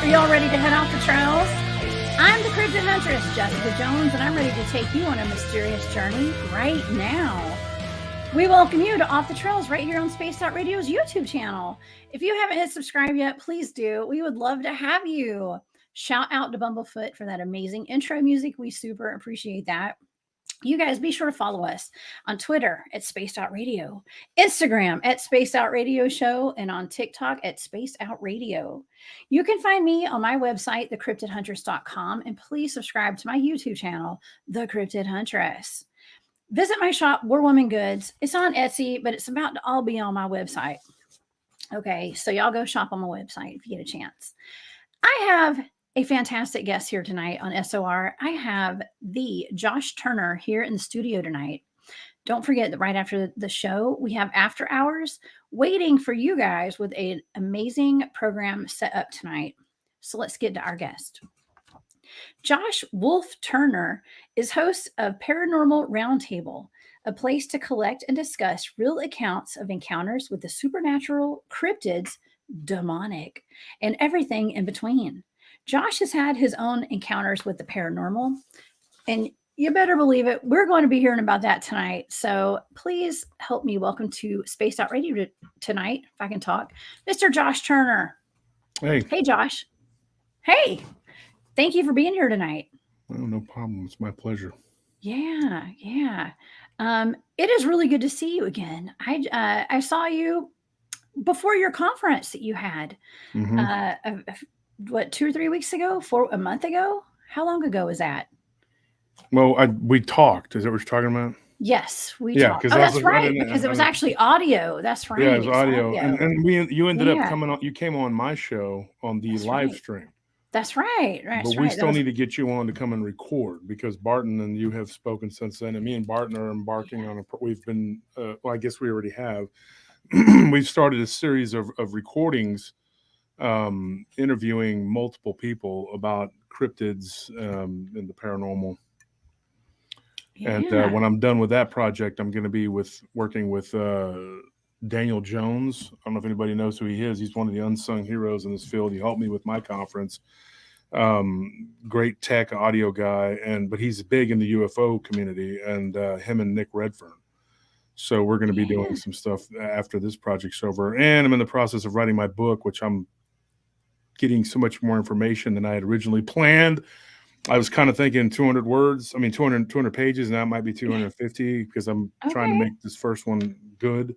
Are y'all ready to head off the trails? I'm the Cryptid Huntress, Jessica Jones, and I'm ready to take you on a mysterious journey right now. We welcome you to Off the Trails right here on Spaced Out Radio's YouTube channel. If you haven't hit subscribe yet, please do. We would love to have you. Shout out to Bumblefoot for that amazing intro music. We super appreciate that. You guys be sure to follow us on Twitter at Spaced Out Radio, Instagram at Spaced Out Radio Show, and on TikTok at Spaced Out Radio. You can find me on my website, thecryptidhuntress.com, and please subscribe to my YouTube channel, The Cryptid Huntress. Visit my shop, War Woman Goods. It's on Etsy, but it's about to all be on my website. Okay, so y'all go shop on my website if you get a chance. I have a fantastic guest here tonight on SOR. I have the Josh Turner here in the studio tonight. Don't forget that right after the show, we have After Hours waiting for you guys with an amazing program set up tonight. So let's get to our guest. Josh Wolf Turner is host of Paranormal Round Table, a place to collect and discuss real accounts of encounters with the supernatural, cryptids, demonic, and everything in between. Josh has had his own encounters with the paranormal, and you better believe it, we're going to be hearing about that tonight. So please help me welcome to Spaced Out Radio tonight, if I can talk, Mr. Josh Turner. Hey. Hey, Josh. Hey, thank you for being here tonight. Oh, no problem. It's my pleasure. Yeah. It is really good to see you again. I saw you before your conference that you had. What, 2 or 3 weeks ago? A month ago? How long ago was that? Well, we talked. Is that what you're talking about? Yes, we talked. Oh, that's right, because it was actually audio. That's right. Yeah, it was audio. And you ended up coming on. You came on my show on the live stream. That's right. But we still need to get you on to come and record, because Barton and you have spoken since then. And me and Barton are embarking on we've been, well, I guess we already have. We've started a series of recordings interviewing multiple people about cryptids and the paranormal. Yeah. And when I'm done with that project, I'm going to be working with Daniel Jones. I don't know if anybody knows who he is. He's one of the unsung heroes in this field. He helped me with my conference. Great tech audio guy, but he's big in the UFO community, and him and Nick Redfern. So we're going to be doing some stuff after this project's over. And I'm in the process of writing my book, which I'm getting so much more information than I had originally planned. I was kind of thinking 200 words. I mean, 200 pages. Now it might be 250 because I'm trying to make this first one good.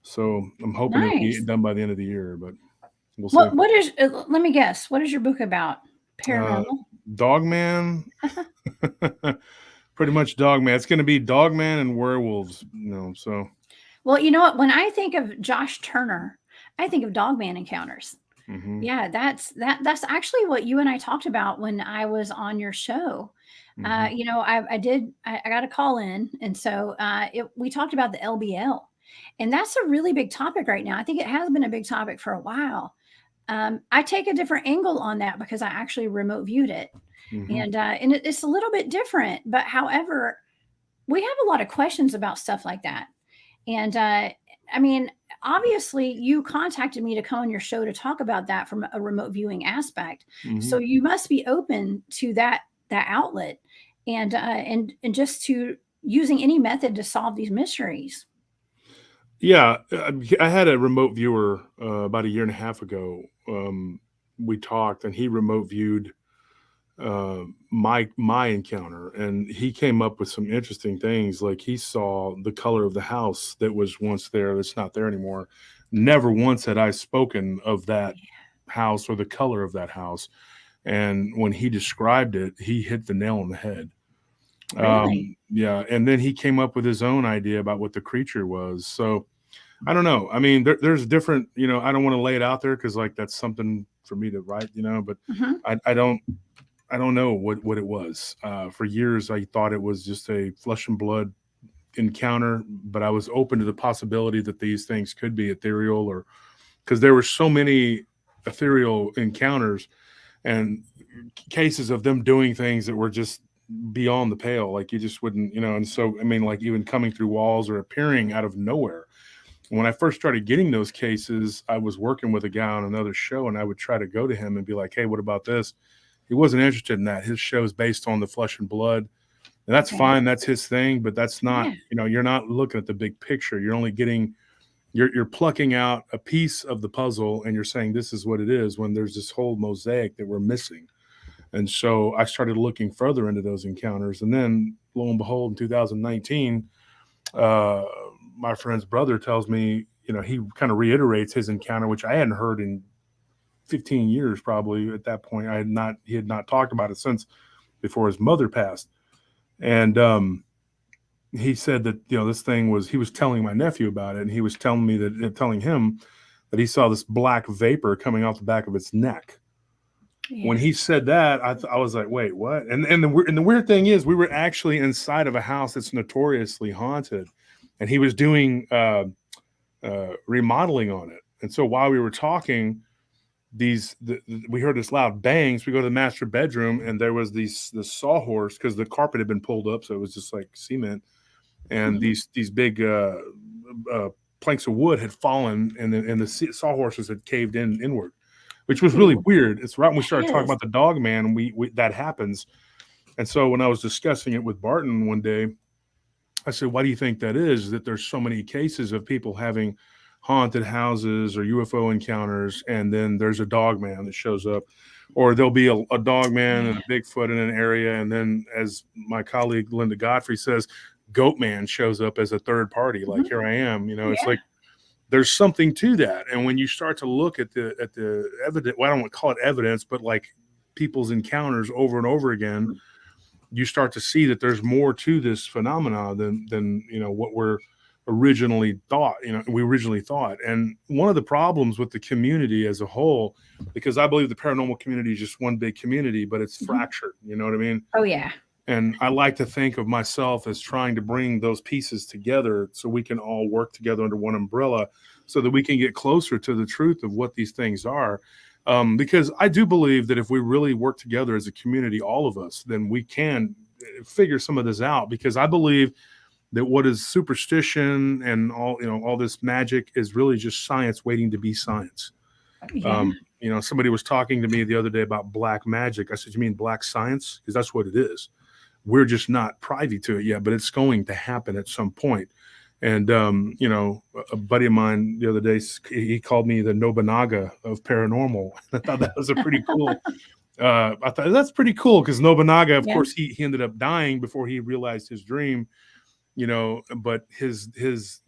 So I'm hoping to be done by the end of the year, but we'll see. What is, let me guess, what is your book about? Paranormal? Dogman. Pretty much Dogman. It's going to be Dogman and werewolves, so. Well, you know what? When I think of Josh Turner, I think of Dogman encounters. Mm-hmm. Yeah, that's actually what you and I talked about when I was on your show. Mm-hmm. I got a call in, and so we talked about the LBL, and that's a really big topic right now. I think it has been a big topic for a while. I take a different angle on that because I actually remote viewed it. Mm-hmm. And it's a little bit different, but however, we have a lot of questions about stuff like that. And I mean, obviously you contacted me to come on your show to talk about that from a remote viewing aspect. Mm-hmm. So you must be open to that outlet and just to using any method to solve these mysteries. Yeah, I had a remote viewer about 1.5 years ago. We talked, and he remote viewed my encounter, and he came up with some interesting things. Like, he saw the color of the house that was once there that's not there anymore. Never once had I spoken of that house or the color of that house, and when he described it, he hit the nail on the head. Really? And then he came up with his own idea about what the creature was. So I don't know. I mean, there's different, I don't want to lay it out there because that's something for me to write, but mm-hmm. I don't know what it was. For years, I thought it was just a flesh and blood encounter, but I was open to the possibility that these things could be ethereal, or because there were so many ethereal encounters and cases of them doing things that were just beyond the pale. Like, you just wouldn't, and so, I mean, like, even coming through walls or appearing out of nowhere. When I first started getting those cases, I was working with a guy on another show, and I would try to go to him and be like, hey, what about this? He wasn't interested in that. His show is based on the flesh and blood. And that's fine. That's his thing, but that's not, you're not looking at the big picture. You're only getting, you're plucking out a piece of the puzzle, and you're saying this is what it is, when there's this whole mosaic that we're missing. And so I started looking further into those encounters. And then lo and behold, in 2019, my friend's brother tells me, he kind of reiterates his encounter, which I hadn't heard in 15 years, probably at that point. He had not talked about it since before his mother passed. And he said that, this thing was, he was telling my nephew about it. And he was telling him that he saw this black vapor coming off the back of its neck. Yeah. When he said that, I was like, wait, what? And the weird thing is, we were actually inside of a house that's notoriously haunted, and he was doing remodeling on it. And so while we were talking, we heard this loud bangs. We go to the master bedroom, and there was the sawhorse, because the carpet had been pulled up, so it was just like cement, and these big planks of wood had fallen, and the sawhorses had caved inward, which was really weird. It's right when we started talking about the Dogman, we that happens. And so when I was discussing it with Barton one day, I said, why do you think that is, that there's so many cases of people having haunted houses or UFO encounters, and then there's a Dogman that shows up, or there'll be a Dogman and a Bigfoot in an area, and then, as my colleague Linda Godfrey says, Goatman shows up as a third party, like here I am. It's like, there's something to that. And when you start to look at the evidence, well, I don't want to call it evidence, but like people's encounters over and over again, you start to see that there's more to this phenomena than what we're originally thought. We originally thought. And one of the problems with the community as a whole, because I believe the paranormal community is just one big community, but it's fractured. You know what I mean? Oh yeah. And I like to think of myself as trying to bring those pieces together so we can all work together under one umbrella, so that we can get closer to the truth of what these things are. Because I do believe that if we really work together as a community, all of us, then we can figure some of this out. Because I believe that what is superstition and all this magic is really just science waiting to be science. Yeah. Somebody was talking to me the other day about black magic. I said, you mean black science? Because that's what it is. We're just not privy to it yet, but it's going to happen at some point. And, a buddy of mine the other day, he called me the Nobunaga of paranormal. I thought that was a pretty cool. I thought that's pretty cool, because Nobunaga, of course, he ended up dying before he realized his dream, but his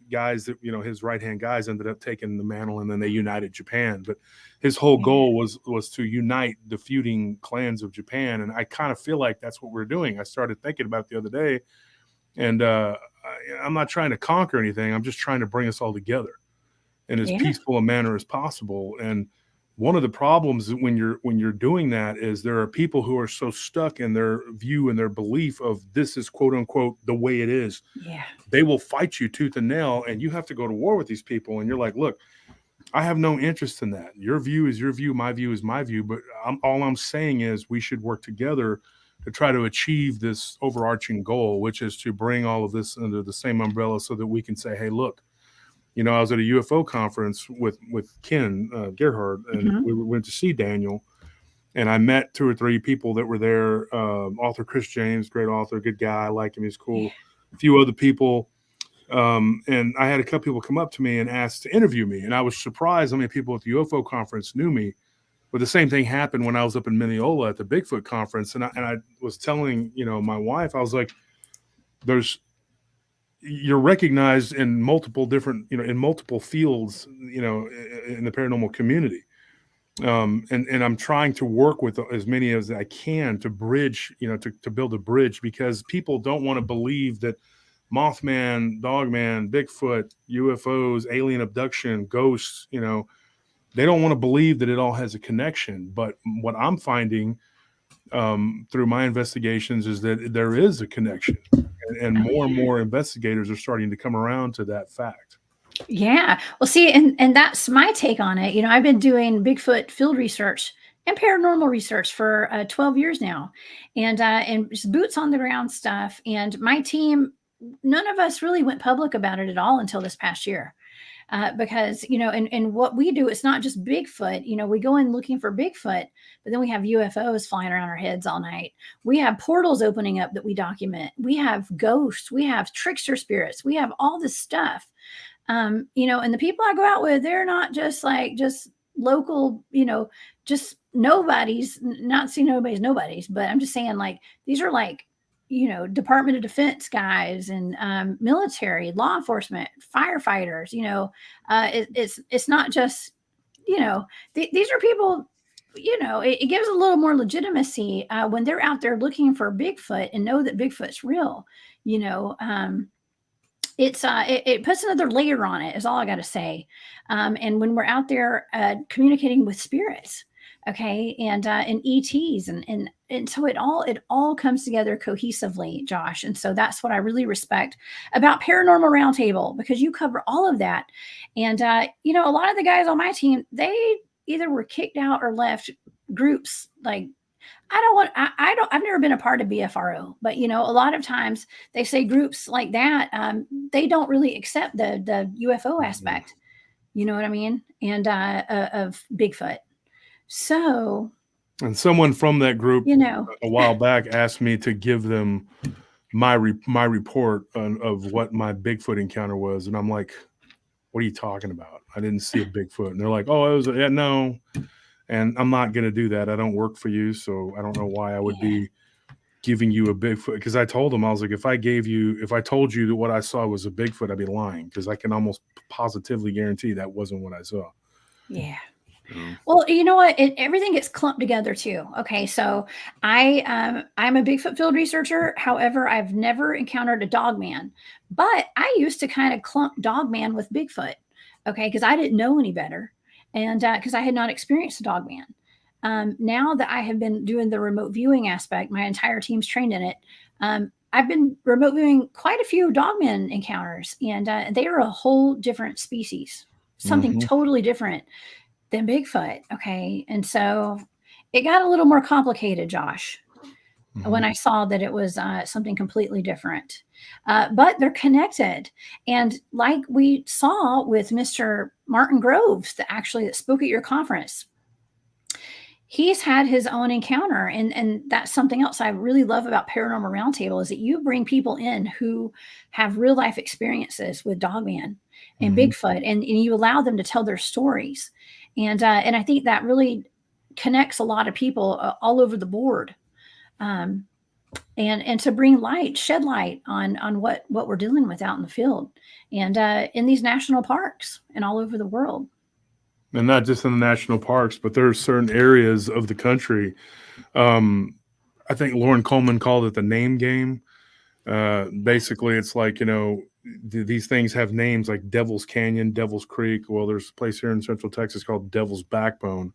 guys that, his right-hand guys ended up taking the mantle, and then they united Japan. But his whole goal was to unite the feuding clans of Japan. And I kind of feel like that's what we're doing. I started thinking about it the other day, and I'm not trying to conquer anything. I'm just trying to bring us all together in as peaceful a manner as possible. And one of the problems when you're doing that is there are people who are so stuck in their view and their belief of this is quote unquote the way it is. Yeah. They will fight you tooth and nail, and you have to go to war with these people. And you're like, look, I have no interest in that. Your view is your view. My view is my view. But all I'm saying is we should work together to try to achieve this overarching goal, which is to bring all of this under the same umbrella, so that we can say, hey, look, I was at a UFO conference with Ken Gerhard, and we went to see Daniel, and I met 2 or 3 people that were there. Author Chris James, great author, good guy. I like him. He's cool. A few other people. And I had a couple people come up to me and ask to interview me. And I was surprised how many people at the UFO conference knew me. But the same thing happened when I was up in Mineola at the Bigfoot conference. And I was telling, my wife, I was like, you're recognized in multiple different, in multiple fields, in the paranormal community. And I'm trying to work with as many as I can to bridge, to build a bridge, because people don't want to believe that Mothman, Dogman, Bigfoot, UFOs, alien abduction, ghosts, they don't want to believe that it all has a connection. But what I'm finding through my investigations is that there is a connection, and more investigators are starting to come around to that fact. Yeah. Well, see, and that's my take on it. I've been doing Bigfoot field research and paranormal research for 12 years now, and just boots on the ground stuff. And my team, none of us really went public about it at all until this past year. because, and what we do, it's not just Bigfoot. We go in looking for Bigfoot, but then we have UFOs flying around our heads all night. We have portals opening up that we document. We have ghosts. We have trickster spirits. We have all this stuff. And the people I go out with, they're not just local, just nobodies, not seeing nobodies, but I'm just saying, these are Department of Defense guys and military, law enforcement, firefighters. It's not just, these are people. It gives a little more legitimacy when they're out there looking for Bigfoot and know that Bigfoot's real. It puts another layer on it, is all I got to say. And when we're out there communicating with spirits, okay, and ETs, and so it all comes together cohesively, Josh. And so that's what I really respect about Paranormal Round Table, because you cover all of that. And a lot of the guys on my team, they either were kicked out or left groups. I've never been a part of BFRO, but a lot of times they say groups like that, they don't really accept the UFO aspect, you know what I mean? And of Bigfoot. So, and someone from that group, a while back asked me to give them my report of what my Bigfoot encounter was, and I'm like, "What are you talking about? I didn't see a Bigfoot." And they're like, "Oh, it was no." And I'm not going to do that. I don't work for you, so I don't know why I would be giving you a Bigfoot. Because I told them, I was like, if I told you that what I saw was a Bigfoot, I'd be lying, because I can almost positively guarantee that wasn't what I saw. Yeah. Well, you know what? Everything gets clumped together too. Okay, so I'm a Bigfoot field researcher. However, I've never encountered a Dogman, but I used to kind of clump Dogman with Bigfoot. Okay, because I didn't know any better, and because I had not experienced a Dogman. Now that I have been doing the remote viewing aspect, my entire team's trained in it. I've been remote viewing quite a few Dogman encounters, and they are a whole different species, something totally different than Bigfoot. Okay. And so it got a little more complicated, Josh, when I saw that it was something completely different. But they're connected. And like we saw with Mr. Martin Groves, that spoke at your conference, he's had his own encounter. And that's something else I really love about Paranormal Roundtable, is that you bring people in who have real life experiences with Dogman and Bigfoot, and you allow them to tell their stories. And I think that really connects a lot of people all over the board, and to bring shed light on what we're dealing with out in the field and in these national parks and all over the world. And not just in the national parks, but there are certain areas of the country. I think Lauren Coleman called it the name game. Basically, it's like, these things have names like Devil's Canyon, Devil's Creek. Well, there's a place here in Central Texas called Devil's Backbone.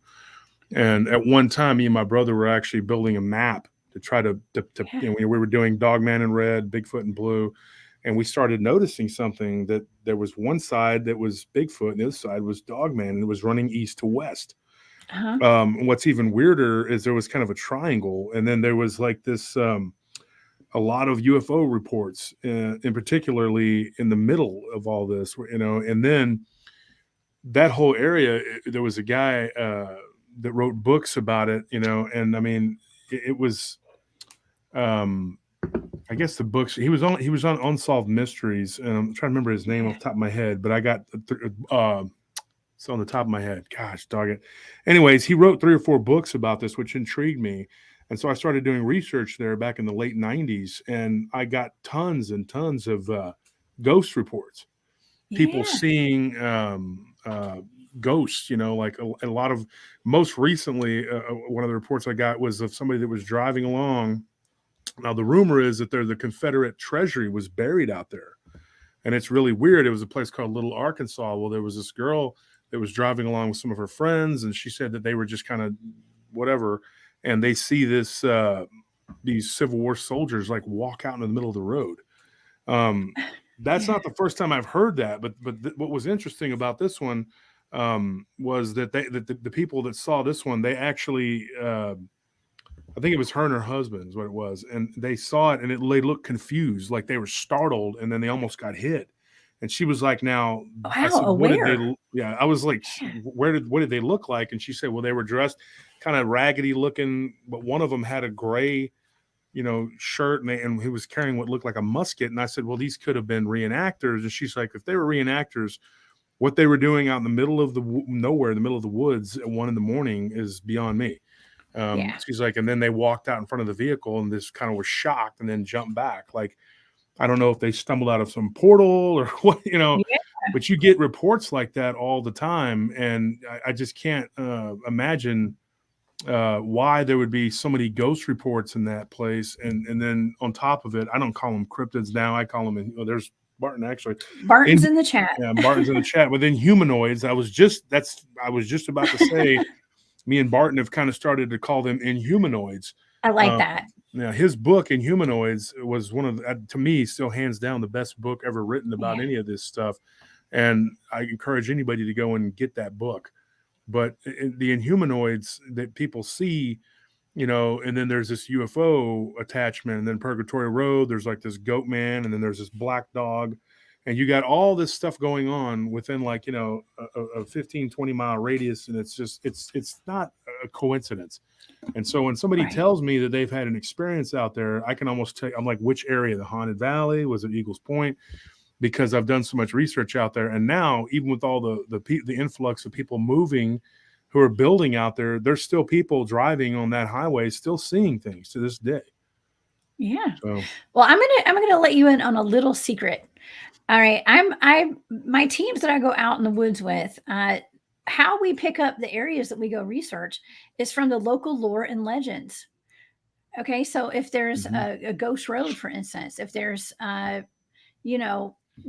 And at one time, me and my brother were actually building a map to try to we were doing Dogman in red, Bigfoot in blue. And we started noticing something, that there was one side that was Bigfoot and the other side was Dogman, and it was running east to west. What's even weirder is there was kind of a triangle, and then there was like this, a lot of UFO reports, in particularly in the middle of all this, and then that whole area, there was a guy that wrote books about it, and I mean, it was, I guess the books he was on Unsolved Mysteries, and I'm trying to remember his name off the top of my head, but I got it's on the top of my head. Gosh, dog it. Anyways, he wrote 3 or 4 books about this, which intrigued me. And so I started doing research there back in the late 90s, and I got tons and tons of ghost reports. People seeing ghosts, like a lot of, most recently, one of the reports I got was of somebody that was driving along. Now, the rumor is that the Confederate treasury was buried out there. And it's really weird. It was a place called Little Arkansas. Well, there was this girl that was driving along with some of her friends, and she said that they were just kind of whatever. And they see this, these Civil War soldiers walk out in the middle of the road. That's not the first time I've heard that, but what was interesting about this one was that the people that saw this one, they actually, I think it was her and her husband is what it was. And they saw it, and they looked confused, like they were startled, and then they almost got hit. And she was like, now, I Wow, said, what did aware. they, yeah, I was like, Yeah. what did they look like? And she said, well, they were dressed kind of raggedy looking, but one of them had a gray, shirt, and he was carrying what looked like a musket. And I said, well, these could have been reenactors. And she's like, if they were reenactors, what they were doing out in the middle of nowhere, in the middle of the woods at 1 a.m. is beyond me. Yeah. She's like, and then they walked out in front of the vehicle and this kind of was shocked and then jumped back. Like, I don't know if they stumbled out of some portal or what, Yeah. but you get reports like that all the time. And I just can't imagine why there would be so many ghost reports in that place. And then on top of it, I don't call them cryptids now. I call them, there's Barton actually. Barton's in the chat. Yeah, Barton's in the chat. But then Inhumanoids, I was just about to say, me and Barton have kind of started to call them Inhumanoids. I like that. Yeah, his book Inhumanoids was one of to me, still hands down the best book ever written about any of this stuff. And I encourage anybody to go and get that book. But the Inhumanoids that people see, and then there's this UFO attachment, and then Purgatory Road, there's like this goat man, and then there's this black dog. And you got all this stuff going on within like, a 15, 20-mile radius. And it's just, it's not a coincidence. And so when somebody tells me that they've had an experience out there, I can almost tell, I'm like, which area? The Haunted Valley? Was it Eagles Point? Because I've done so much research out there. And now, even with all the influx of people moving who are building out there, there's still people driving on that highway, still seeing things to this day. Yeah. So. Well, I'm gonna let you in on a little secret. All right. My teams that I go out in the woods with, how we pick up the areas that we go research is from the local lore and legends. Okay. So if there's a ghost road, for instance, if there's,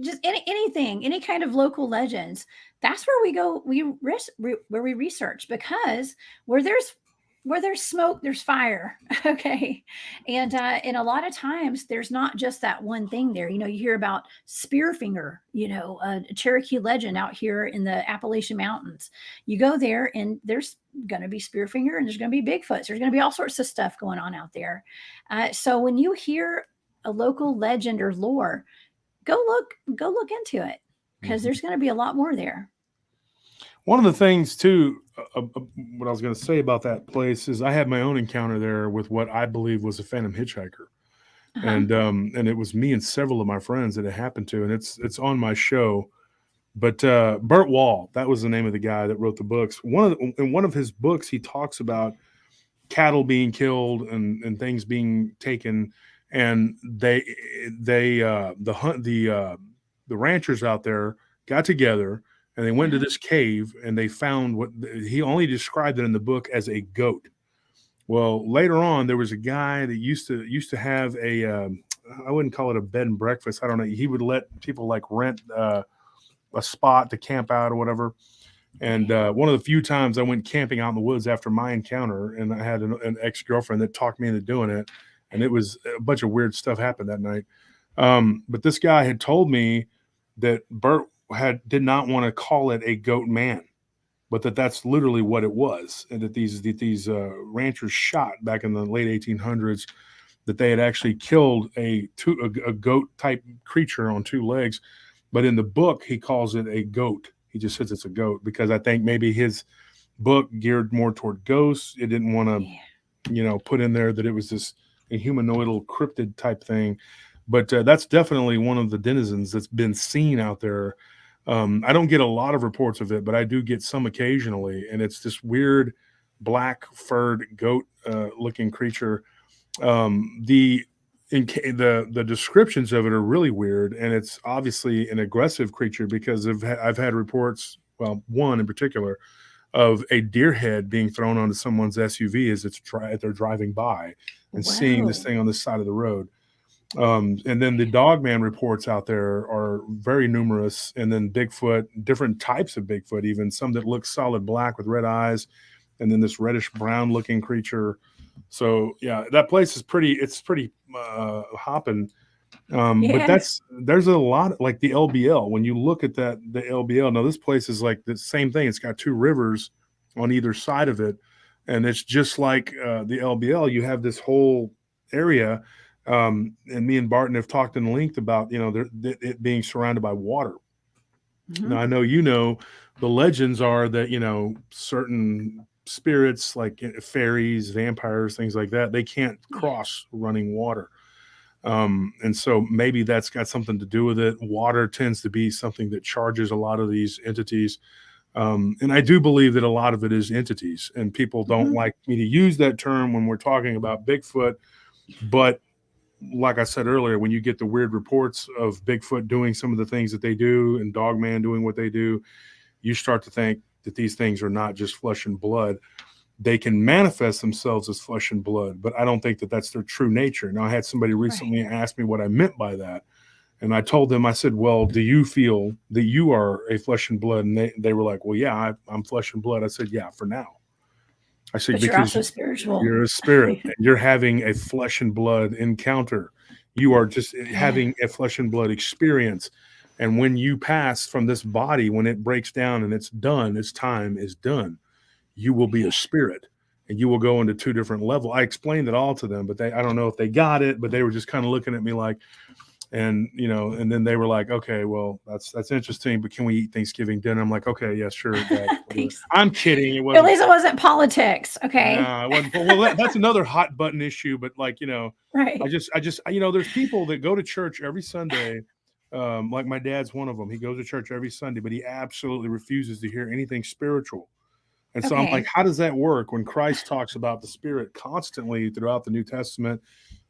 just anything, any kind of local legends, that's where we go, where we research, because where there's smoke, there's fire. Okay. And a lot of times there's not just that one thing there. You hear about Spearfinger, a Cherokee legend out here in the Appalachian Mountains. You go there and there's going to be Spearfinger and there's going to be Bigfoot. There's going to be all sorts of stuff going on out there. So when you hear a local legend or lore, go look into it, because there's going to be a lot more there. One of the things too, what I was going to say about that place is I had my own encounter there with what I believe was a phantom hitchhiker. And it was me and several of my friends that it happened to, and it's on my show. But Burt Wall, that was the name of the guy that wrote the books. In one of his books, he talks about cattle being killed and things being taken, and the ranchers out there got together and they went to this cave and they found what he only described it in the book as a goat. Well, later on, there was a guy that used to have I wouldn't call it a bed and breakfast. I don't know. He would let people like rent a spot to camp out or whatever. And one of the few times I went camping out in the woods after my encounter, and I had an ex-girlfriend that talked me into doing it. And it was a bunch of weird stuff happened that night. But this guy had told me that Bert did not want to call it a goat man, but that's literally what it was. And that these ranchers shot back in the late 1800s, that they had actually killed a goat type creature on two legs. But in the book, he calls it a goat. He just says it's a goat because I think maybe his book geared more toward ghosts. It didn't want to, put in there that it was this humanoidal cryptid type thing. But that's definitely one of the denizens that's been seen out there. I don't get a lot of reports of it, but I do get some occasionally. And it's this weird black furred goat looking creature. The descriptions of it are really weird, and it's obviously an aggressive creature because I've had reports, well, one in particular, of a deer head being thrown onto someone's SUV as they're driving by and seeing this thing on the side of the road. And then the Dogman reports out there are very numerous, and then Bigfoot, different types of Bigfoot, even some that look solid black with red eyes, and then this reddish brown looking creature. So yeah, that place is pretty hopping. But there's a lot like the LBL. When you look at the LBL, now this place is like the same thing. It's got two rivers on either side of it. And it's just like the LBL, you have this whole area. And me and Barton have talked in length about, it being surrounded by water. Now, I know the legends are that certain spirits like fairies, vampires, things like that, they can't cross running water. And so maybe that's got something to do with it. Water tends to be something that charges a lot of these entities. And I do believe that a lot of it is entities, and people don't like me to use that term when we're talking about Bigfoot. But like I said earlier, when you get the weird reports of Bigfoot doing some of the things that they do and Dogman doing what they do, you start to think that these things are not just flesh and blood. They can manifest themselves as flesh and blood, but I don't think that that's their true nature. Now, I had somebody recently ask me what I meant by that. And I told them, I said, well, do you feel that you are a flesh and blood? And they were like, well, yeah, I'm flesh and blood. I said, yeah, for now. I said, but because you're also spiritual. You're a spirit. And you're having a flesh and blood encounter. You are just having a flesh and blood experience. And when you pass from this body, when it breaks down and it's done, its time is done, you will be a spirit and you will go into two different levels. I explained it all to them, but I don't know if they got it, but they were just kind of looking at me like, and then they were like, okay, well, that's interesting, but can we eat Thanksgiving dinner? I'm like, okay, yeah, sure. I'm kidding. At least it wasn't politics. Okay. It wasn't. Well, that's another hot button issue, but right. I just, there's people that go to church every Sunday. Like my dad's one of them. He goes to church every Sunday, but he absolutely refuses to hear anything spiritual. And so I'm like, how does that work when Christ talks about the Spirit constantly throughout the New Testament?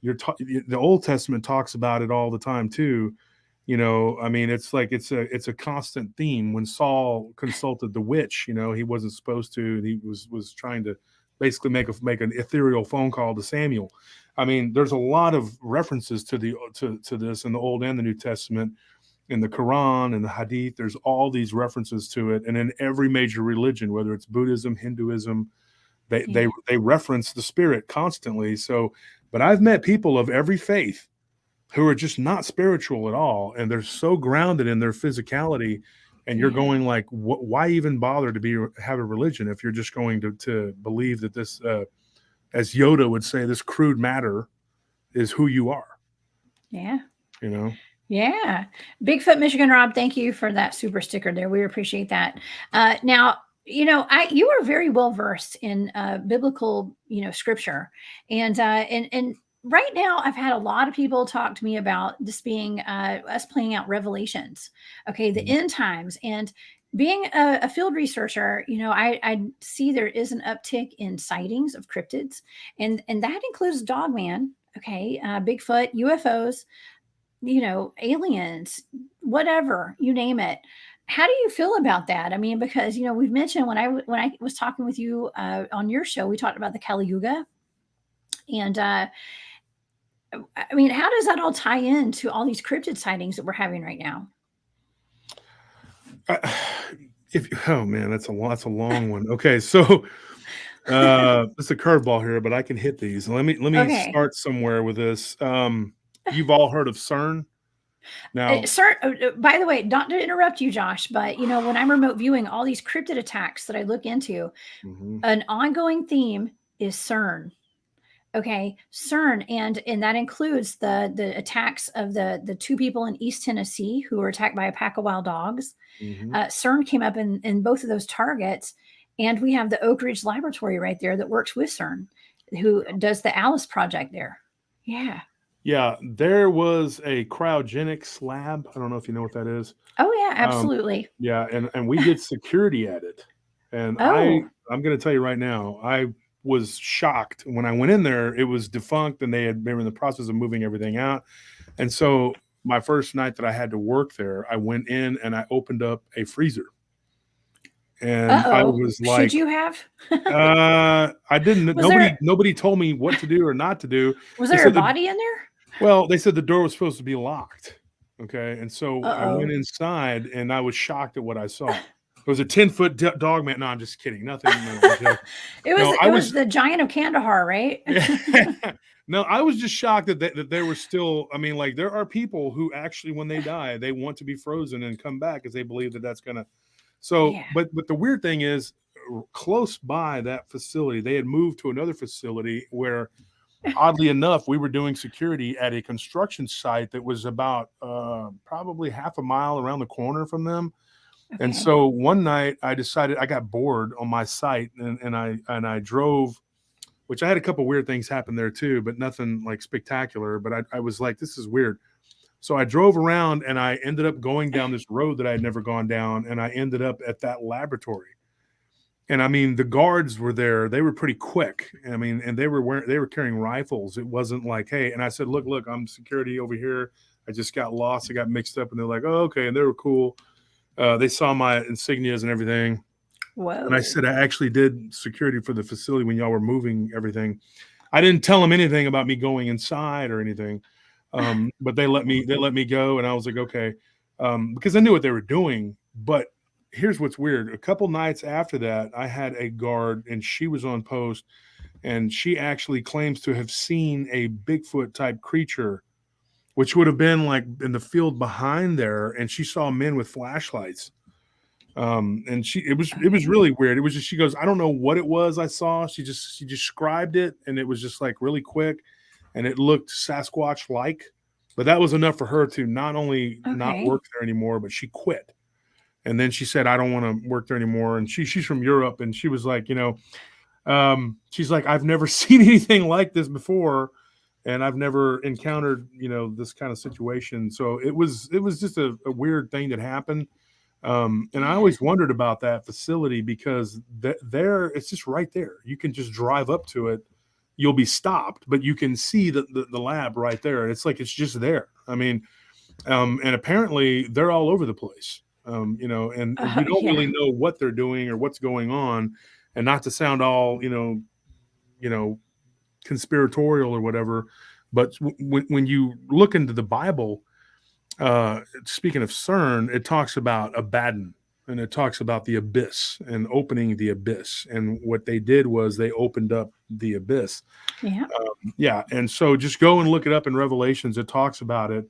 The Old Testament talks about it all the time too. I mean, it's like it's a constant theme. When Saul consulted the witch, he wasn't supposed to. He was trying to basically make an ethereal phone call to Samuel. I mean, there's a lot of references to this in the Old and the New Testament. In the Quran and the Hadith, there's all these references to it. And in every major religion, whether it's Buddhism, Hinduism, they reference the Spirit constantly. So, but I've met people of every faith who are just not spiritual at all. And they're so grounded in their physicality. And you're going like, why even bother to have a religion if you're just going to believe that this, as Yoda would say, this crude matter is who you are. Yeah. Yeah. Bigfoot Michigan Rob, thank you for that super sticker there. We appreciate that. Now, you are very well versed in biblical, scripture, and right now I've had a lot of people talk to me about this being us playing out Revelations. Okay. The end times. And being a field researcher, I see there is an uptick in sightings of cryptids, and that includes Dogman. Okay. Bigfoot, UFOs, aliens, whatever, you name it. How do you feel about that? I mean, because, we've mentioned when I was talking with you on your show, we talked about the Kali Yuga. And I mean, how does that all tie into all these cryptid sightings that we're having right now? Oh man, that's a long one. Okay. So it's a curveball here, but I can hit these. Let me start somewhere with this. You've all heard of CERN? Now, CERN, by the way, not to interrupt you, Josh, but when I'm remote viewing all these cryptid attacks that I look into, an ongoing theme is CERN. Okay, CERN, and that includes the attacks of the two people in East Tennessee who were attacked by a pack of wild dogs. CERN came up in both of those targets, and we have the Oak Ridge Laboratory right there that works with CERN, who does the Alice project there. Yeah. Yeah, there was a cryogenics lab. I don't know if you know what that is. Oh yeah, absolutely. Yeah, and we did security at it. And I'm going to tell you right now, I was shocked when I went in there. It was defunct, and they were in the process of moving everything out. And so my first night that I had to work there, I went in and I opened up a freezer. And I was like, should you have? I didn't. Nobody told me what to do or not to do. Was there a body in there? Well, they said the door was supposed to be locked. Okay. And so I went inside and I was shocked at what I saw. It was a 10-foot Dogman. No, I'm just kidding. Nothing. It was the Giant of Kandahar, right? No, I was just shocked that they were still. I mean, like, there are people who actually, when they die, they want to be frozen and come back because they believe that that's going to. So, yeah. But the weird thing is, close by that facility, they had moved to another facility where, oddly enough, we were doing security at a construction site that was about probably half a mile around the corner from them. Okay. And so one night I decided, I got bored on my site, and I drove, which I had a couple weird things happen there too, but nothing like spectacular. But I was like, this is weird. So I drove around and I ended up going down this road that I had never gone down, and I ended up at that laboratory. And I mean, the guards were there. They were pretty quick. I mean, and they were carrying rifles. It wasn't like, hey, and I said, look, I'm security over here. I just got lost. I got mixed up. And they're like, oh, okay. And they were cool. They saw my insignias and everything. Whoa. And I said, I actually did security for the facility when y'all were moving everything. I didn't tell them anything about me going inside or anything. But they let me go. And I was like, okay. Because I knew what they were doing. But here's what's weird. A couple nights after that, I had a guard, and she was on post, and she actually claims to have seen a Bigfoot type creature, which would have been like in the field behind there. And she saw men with flashlights. And it was really weird. It was just, she goes, I don't know what it was I saw. She described it, and it was just like really quick, and it looked Sasquatch like, but that was enough for her to not only not work there anymore, but she quit. And then she said, I don't want to work there anymore. And she's from Europe, and she was like, she's like, I've never seen anything like this before, and I've never encountered, this kind of situation. So it was just a weird thing that happened. And I always wondered about that facility, because there, it's just right there. You can just drive up to it. You'll be stopped, but you can see the lab right there. And it's like, it's just there. I mean, and apparently they're all over the place. And you don't really know what they're doing or what's going on, and not to sound all, conspiratorial or whatever. But when you look into the Bible, speaking of CERN, it talks about Abaddon, and it talks about the abyss and opening the abyss. And what they did was they opened up the abyss. Yeah. And so just go and look it up in Revelations. It talks about it.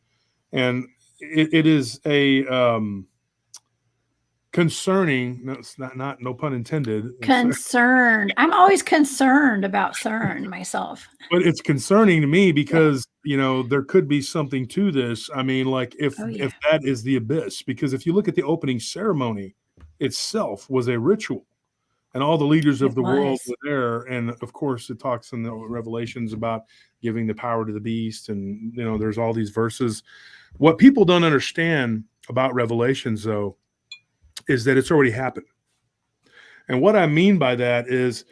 And it is a, concerning, no, it's not no pun intended. Concerned. I'm always concerned about CERN myself. But it's concerning to me because, there could be something to this. I mean, like if that is the abyss, because if you look at the opening ceremony itself was a ritual, and all the leaders of the world were there. And of course, it talks in the Revelations about giving the power to the beast. And, there's all these verses. What people don't understand about Revelations, though, is that it's already happened. And what I mean by that is,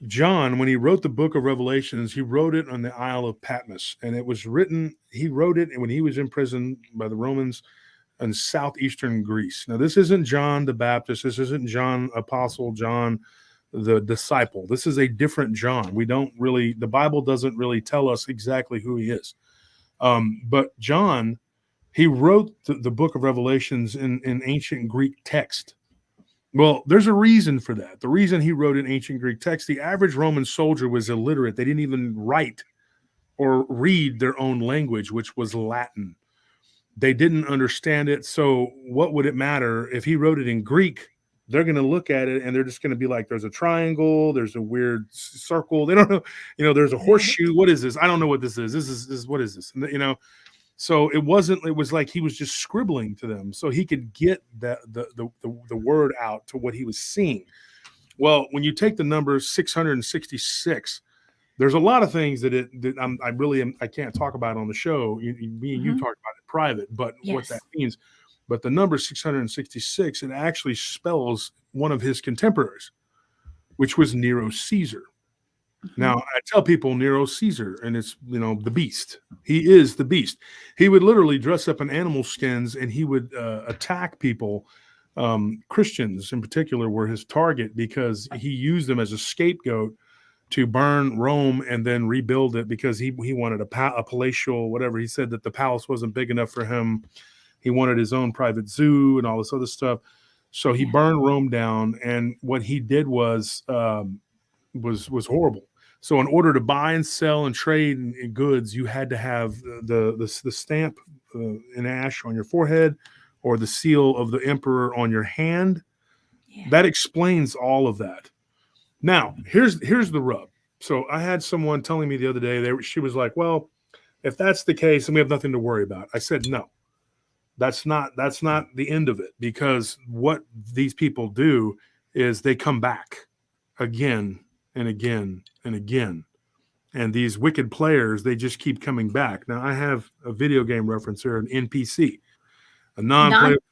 John, when he wrote the book of Revelations, he wrote it on the Isle of Patmos. And he wrote it when he was in prison by the Romans in southeastern Greece. Now, this isn't John the Baptist. This isn't John Apostle, John the disciple. This is a different John. The Bible doesn't really tell us exactly who he is. But John, he wrote the book of Revelations in ancient Greek text. Well, there's a reason for that. The reason he wrote in ancient Greek text, the average Roman soldier was illiterate. They didn't even write or read their own language, which was Latin. They didn't understand it. So what would it matter if he wrote it in Greek? They're going to look at it and they're just going to be like, there's a triangle, there's a weird circle. They don't know, there's a horseshoe. What is this? I don't know what this is. This is what is this? So it was like he was just scribbling to them so he could get the word out to what he was seeing. Well, when you take the number 666, there's a lot of things that I can't talk about on the show. Me and you talk about it private, but what that means. But the number 666, it actually spells one of his contemporaries, which was Nero Caesar. Now, I tell people Nero Caesar, and it's, the beast. He is the beast. He would literally dress up in animal skins, and he would attack people. Christians in particular were his target because he used them as a scapegoat to burn Rome and then rebuild it, because he wanted a palatial whatever. He said that the palace wasn't big enough for him. He wanted his own private zoo and all this other stuff. So he burned Rome down, and what he did was horrible. So in order to buy and sell and trade in goods, you had to have the stamp in ash on your forehead, or the seal of the emperor on your hand. That explains all of that. Now, here's the rub. So I had someone telling me the other day, she was like, well, if that's the case, then we have nothing to worry about. I said, no. That's not the end of it, because what these people do is they come back again and again and again. And these wicked players, they just keep coming back. Now, I have a video game reference here, an NPC, a non-playable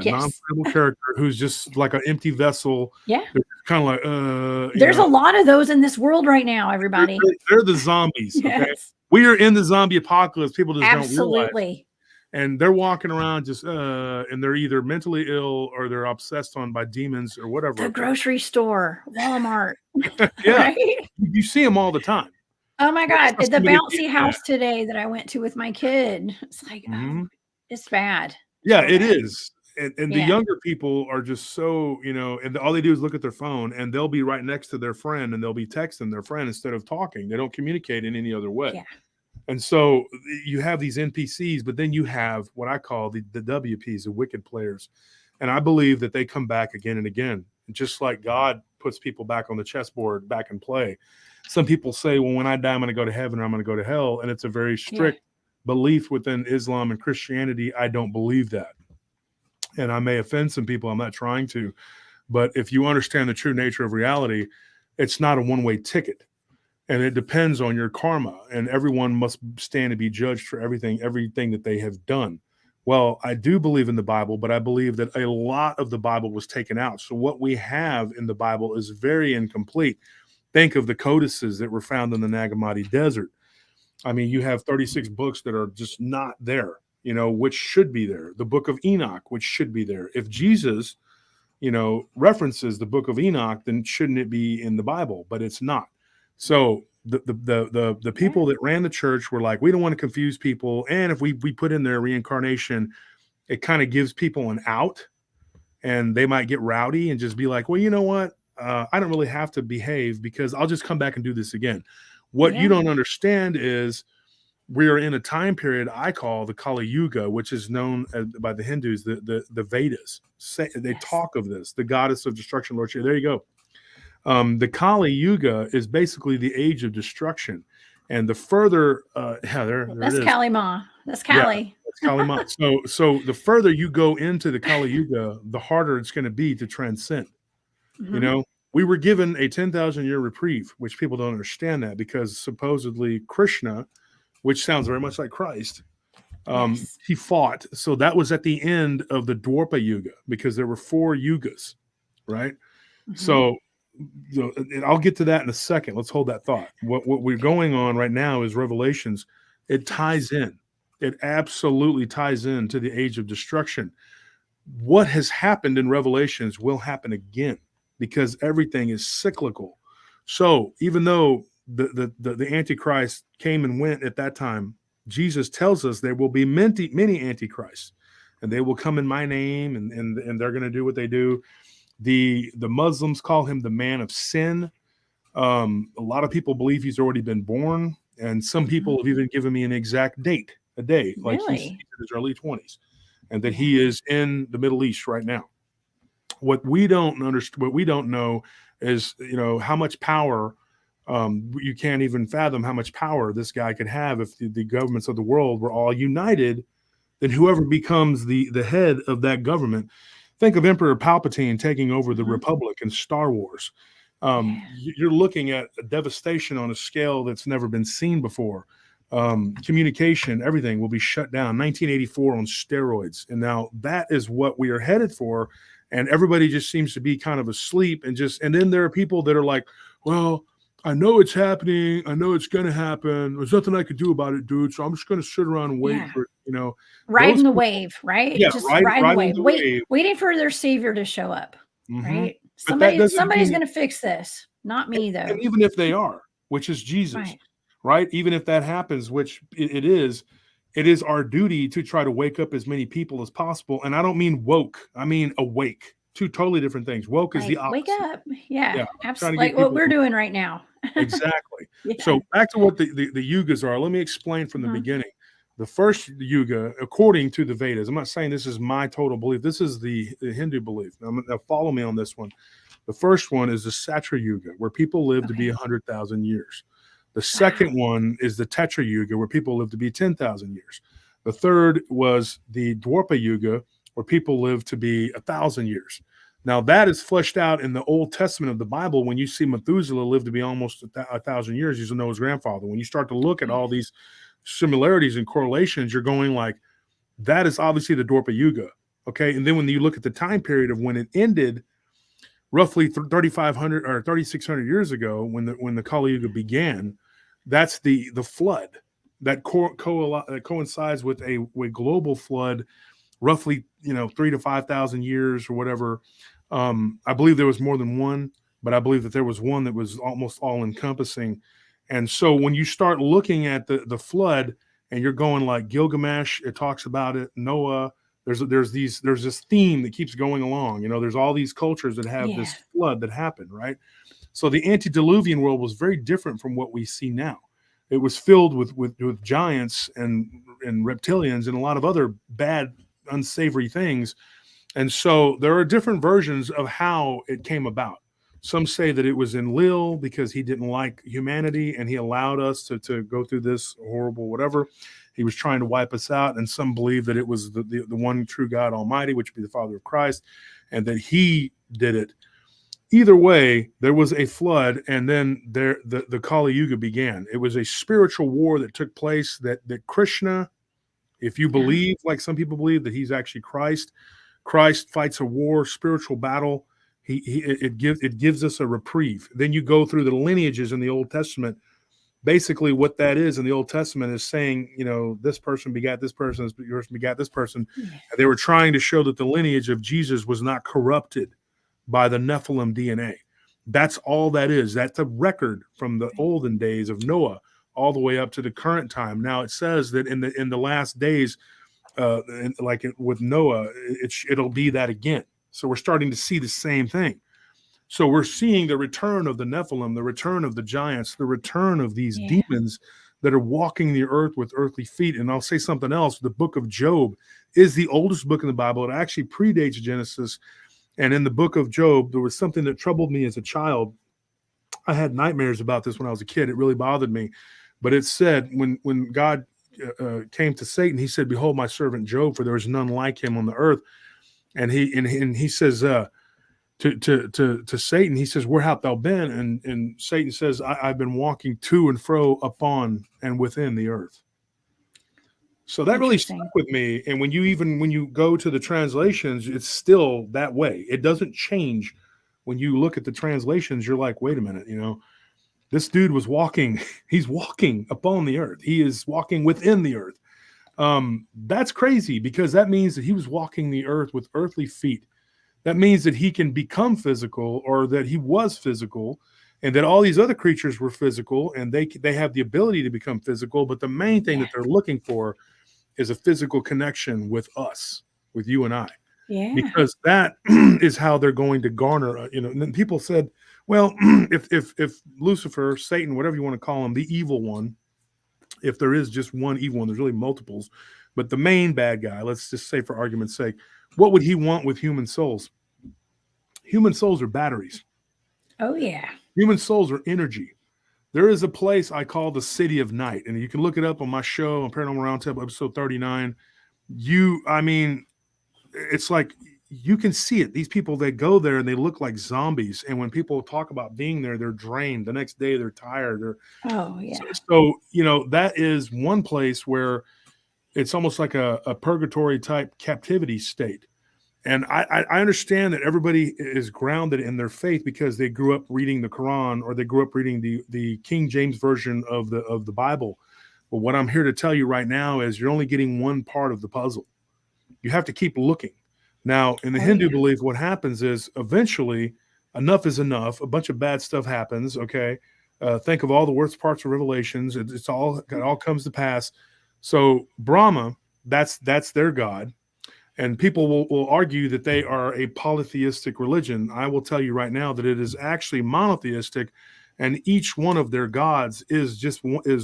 Yes. character who's just like an empty vessel. Yeah. They're kind of like, there's a lot of those in this world right now, everybody. They're the zombies. Yes. Okay. We are in the zombie apocalypse. People just don't realize. Absolutely. And they're walking around just, and they're either mentally ill or they're obsessed by demons or whatever. The grocery store, Walmart. Yeah. Right? You see them all the time. Oh my God. The bouncy house today that I went to with my kid. It's like, oh, it's bad. Yeah, it is. And the younger people are just so, and all they do is look at their phone, and they'll be right next to their friend and they'll be texting their friend instead of talking. They don't communicate in any other way. Yeah. And so you have these NPCs, but then you have what I call the WPs, the wicked players. And I believe that they come back again and again. Just like God puts people back on the chessboard, back in play. Some people say, well, when I die, I'm going to go to heaven or I'm going to go to hell. And it's a very strict belief within Islam and Christianity. I don't believe that. And I may offend some people. I'm not trying to. But if you understand the true nature of reality, it's not a one-way ticket. And it depends on your karma, and everyone must stand to be judged for everything that they have done. Well, I do believe in the Bible, but I believe that a lot of the Bible was taken out. So what we have in the Bible is very incomplete. Think of the codices that were found in the Nag Hammadi Desert. I mean, you have 36 books that are just not there, which should be there. The book of Enoch, which should be there. If Jesus, references the book of Enoch, then shouldn't it be in the Bible? But it's not. So the people that ran the church were like, we don't want to confuse people. And if we put in their reincarnation, it kind of gives people an out, and they might get rowdy and just be like, well, you know what? I don't really have to behave because I'll just come back and do this again. What you don't understand is we are in a time period I call the Kali Yuga, which is known by the Hindus, the Vedas. They talk of this, the goddess of destruction, Lord Shiva. There you go. The Kali Yuga is basically the age of destruction, and the further, that's Kali Ma. That's Kali. Yeah, that's Kali Ma. So the further you go into the Kali Yuga, the harder it's going to be to transcend. We were given a 10,000-year reprieve, which people don't understand that, because supposedly Krishna, which sounds very much like Christ, he fought. So that was at the end of the Dwapara Yuga, because there were 4 yugas, right? So. And I'll get to that in a second. Let's hold that thought. What we're going on right now is Revelations. It ties in. It absolutely ties in to the age of destruction. What has happened in Revelations will happen again, because everything is cyclical. So even though the Antichrist came and went at that time, Jesus tells us there will be many Antichrists, and they will come in my name, and they're going to do what they do. The Muslims call him the man of sin. A lot of people believe he's already been born, and some people have even given me an exact date, a day, like he's in his early 20s, and that he is in the Middle East right now. What we don't understand, what we don't know, is how much power. You can't even fathom how much power this guy could have if the governments of the world were all united. Then whoever becomes the head of that government. Think of Emperor Palpatine taking over the Republic in Star Wars. You're looking at a devastation on a scale that's never been seen before. Communication, everything will be shut down. 1984 on steroids. And now that is what we are headed for. And everybody just seems to be kind of asleep. And then there are people that are like, well, I know it's happening. I know it's going to happen. There's nothing I could do about it, dude. So I'm just going to sit around and wait for, riding the wave, right? Yeah, just riding the wave. Waiting for their savior to show up, right? Somebody's going to fix this. Not me, though. And even if they are, which is Jesus, right? Even if that happens, which it is our duty to try to wake up as many people as possible. And I don't mean woke. I mean awake. 2 totally different things. Woke is the opposite. Wake up. Yeah, absolutely. Like what we're doing right now. Exactly. So back to what the yugas are. Let me explain from the beginning. The first yuga, according to the Vedas, I'm not saying this is my total belief. This is the Hindu belief. Now follow me on this one. The first one is the Satra Yuga, where people live to be 100,000 years. The second one is the Tetra Yuga, where people live to be 10,000 years. The third was the Dwarpa Yuga, where people lived to be 1,000 years. Now that is fleshed out in the Old Testament of the Bible. When you see Methuselah live to be almost 1,000 years, he's Noah's grandfather. When you start to look at all these similarities and correlations, you're going like, that is obviously the Dwarpa Yuga. Okay. And then when you look at the time period of when it ended, roughly 3,500 or 3,600 years ago, when the Kali Yuga began, that's the flood that coincides with a global flood, roughly 3,000 to 5,000 years or whatever. I believe there was more than one, but I believe that there was one that was almost all encompassing. And so when you start looking at the flood, and you're going like Gilgamesh, it talks about it, Noah, there's this theme that keeps going along. There's all these cultures that have this flood that happened, right? So the antediluvian world was very different from what we see now. It was filled with giants and reptilians and a lot of other bad, unsavory things. And so there are different versions of how it came about. Some say that it was Enlil because he didn't like humanity and he allowed us to go through this horrible whatever. He was trying to wipe us out. And some believe that it was the one true God Almighty, which would be the Father of Christ, and that he did it. Either way, there was a flood, and then the Kali Yuga began. It was a spiritual war that took place that Krishna, if you believe, like some people believe, that he's actually Christ fights a war, spiritual battle. It gives us a reprieve. Then you go through the lineages in the Old Testament. Basically, what that is in the Old Testament is saying, this person begat this person, this person begat this person. And they were trying to show that the lineage of Jesus was not corrupted by the Nephilim DNA. That's all that is. That's a record from the olden days of Noah all the way up to the current time. Now it says that in the last days, with Noah, it'll be that again. So we're starting to see the same thing. So we're seeing the return of the Nephilim, the return of the giants, the return of these demons that are walking the earth with earthly feet. And I'll say something else. The book of Job is the oldest book in the Bible. It actually predates Genesis. And in the book of Job, there was something that troubled me as a child. I had nightmares about this when I was a kid. It really bothered me. But it said when God came to Satan, he said, "Behold, my servant Job, for there is none like him on the earth." And he says to Satan, he says, "Where hast thou been?" And Satan says, I've been walking to and fro upon and within the earth. So that really stuck with me. And when you go to the translations, it's still that way. It doesn't change. When you look at the translations, you're like, wait a minute, this dude was walking. He's walking upon the earth. He is walking within the earth. That's crazy, because that means that he was walking the earth with earthly feet. That means that he can become physical, or that he was physical, and that all these other creatures were physical, and they have the ability to become physical. But the main thing that they're looking for is a physical connection with us, with you and I. Yeah. Because that is how they're going to garner, and people said, well, if Lucifer, Satan, whatever you want to call him, the evil one, if there is just one evil one, there's really multiples, but the main bad guy, let's just say for argument's sake, what would he want with human souls? Human souls are batteries. Oh, yeah. Human souls are energy. There is a place I call the City of Night, and you can look it up on my show on Paranormal Round Table, episode 39. It's like you can see it. These people, they go there and they look like zombies. And when people talk about being there, they're drained. The next day, they're tired. So that is one place where it's almost like a purgatory type captivity state. And I understand that everybody is grounded in their faith because they grew up reading the Quran, or they grew up reading the King James version of the Bible. But what I'm here to tell you right now is you're only getting one part of the puzzle. You have to keep looking. Now, in the Hindu belief, what happens is eventually enough is enough. A bunch of bad stuff happens. Okay. Think of all the worst parts of Revelations. It all comes to pass. So Brahma, that's their God. And people will argue that they are a polytheistic religion. I will tell you right now that it is actually monotheistic, and each one of their gods is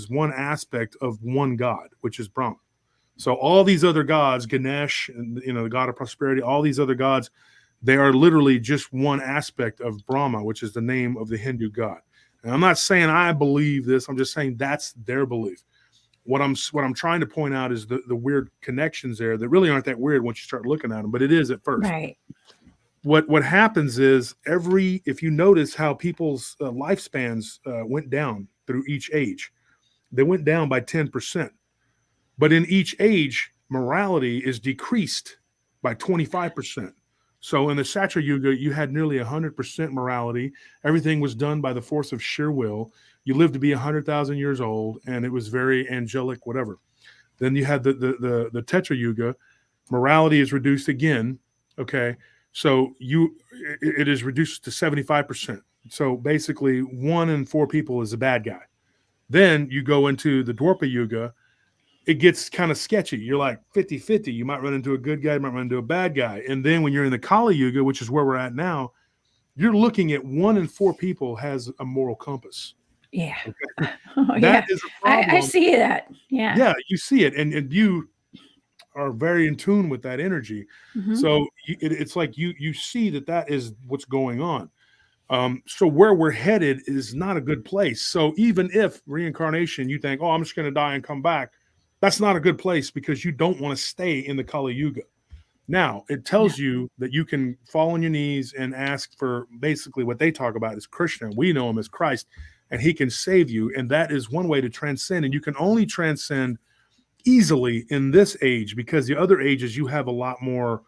one aspect of one God, which is Brahma. So all these other gods, Ganesh, and the god of prosperity, all these other gods, they are literally just one aspect of Brahma, which is the name of the Hindu god. And I'm not saying I believe this. I'm just saying that's their belief. What I'm trying to point out is the weird connections there that really aren't that weird once you start looking at them, but it is at first. Right. What happens is if you notice how people's lifespans went down through each age, they went down by 10%. But in each age, morality is decreased by 25%. So in the Satya Yuga, you had nearly 100% morality. Everything was done by the force of sheer will. You lived to be 100,000 years old, and it was very angelic, whatever. Then you had the Tetra Yuga. Morality is reduced again. Okay, so it is reduced to 75%. So basically, 1 in 4 people is a bad guy. Then you go into the Dwarpa Yuga. It gets kind of sketchy. You're like 50-50. You might run into a good guy, you might run into a bad guy. And then when you're in the Kali Yuga, which is where we're at now, you're looking at 1 in 4 people has a moral compass. Yeah. Okay? Oh, That is a problem. I see that. Yeah. Yeah, you see it. And you are very in tune with that energy. Mm-hmm. So it's like you see that is what's going on. So where we're headed is not a good place. So even if reincarnation, you think, oh, I'm just going to die and come back, that's not a good place because you don't want to stay in the Kali Yuga. Now, it tells you that you can fall on your knees and ask for basically what they talk about is Krishna. We know him as Christ, and he can save you. And that is one way to transcend. And you can only transcend easily in this age because the other ages you have a lot more,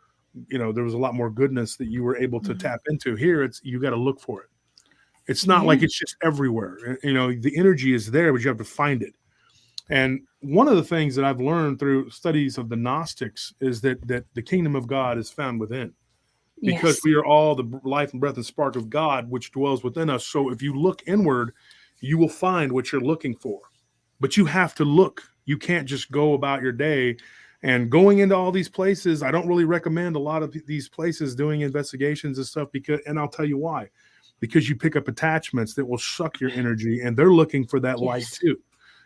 there was a lot more goodness that you were able to tap into. Here, you got to look for it. It's not like it's just everywhere. The energy is there, but you have to find it. And one of the things that I've learned through studies of the Gnostics is that the kingdom of God is found within, because we are all the life and breath and spark of God, which dwells within us. So if you look inward, you will find what you're looking for, but you have to look. You can't just go about your day and going into all these places. I don't really recommend a lot of these places doing investigations and stuff and I'll tell you why, because you pick up attachments that will suck your energy, and they're looking for that light too.